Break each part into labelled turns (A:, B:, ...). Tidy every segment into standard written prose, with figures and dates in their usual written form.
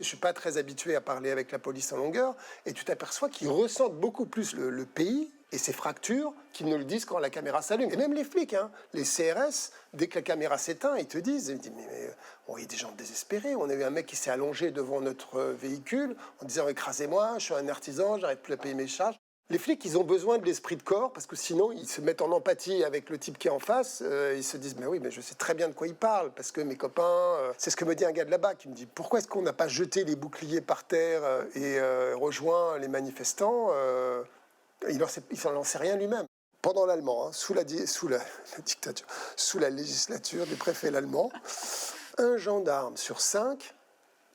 A: Je ne suis pas très habitué à parler avec la police en longueur, et tu t'aperçois qu'ils ressentent beaucoup plus le pays et ses fractures qu'ils ne le disent quand la caméra s'allume. Et même les flics, hein, les CRS, dès que la caméra s'éteint, ils te disent, mais on est des gens désespérés. On a eu un mec qui s'est allongé devant notre véhicule en disant écrasez-moi, je suis un artisan, j'arrive plus à payer mes charges. Les flics, ils ont besoin de l'esprit de corps parce que sinon, ils se mettent en empathie avec le type qui est en face. Ils se disent, mais oui, mais je sais très bien de quoi il parle parce que mes copains... C'est ce que me dit un gars de là-bas qui me dit, pourquoi est-ce qu'on n'a pas jeté les boucliers par terre et rejoint les manifestants il n'en sait rien lui-même. Pendant l'allemand, hein, sous la dictature, sous la législature du préfet allemand, un gendarme sur 5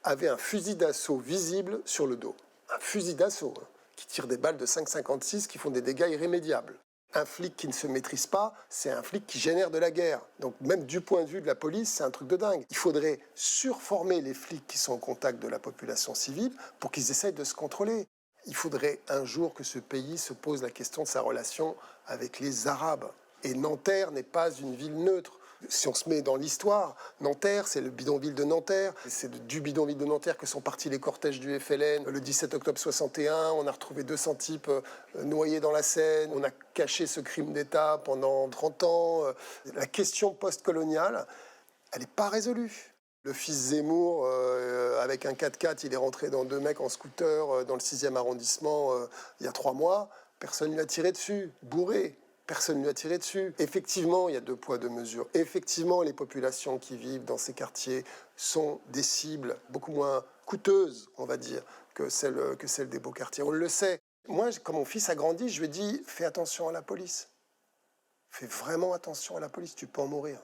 A: avait un fusil d'assaut visible sur le dos. Un fusil d'assaut, hein, qui tire des balles de 5,56 qui font des dégâts irrémédiables. Un flic qui ne se maîtrise pas, c'est un flic qui génère de la guerre. Donc même du point de vue de la police, c'est un truc de dingue. Il faudrait surformer les flics qui sont en contact de la population civile pour qu'ils essayent de se contrôler. Il faudrait un jour que ce pays se pose la question de sa relation avec les Arabes. Et Nanterre n'est pas une ville neutre. Si on se met dans l'histoire, Nanterre, c'est le bidonville de Nanterre. C'est du bidonville de Nanterre que sont partis les cortèges du FLN. Le 17 octobre 61, on a retrouvé 200 types noyés dans la Seine. On a caché ce crime d'État pendant 30 ans. La question post-coloniale, elle n'est pas résolue. Le fils Zemmour, avec un 4x4, il est rentré dans 2 mecs en scooter dans le 6e arrondissement il y a 3 mois. Personne ne lui a tiré dessus, bourré. Personne ne lui a tiré dessus. Effectivement, il y a 2 poids, 2 mesures. Effectivement, les populations qui vivent dans ces quartiers sont des cibles beaucoup moins coûteuses, on va dire, que celles des beaux quartiers. On le sait. Moi, quand mon fils a grandi, je lui ai dit, fais attention à la police. Fais vraiment attention à la police, tu peux en mourir.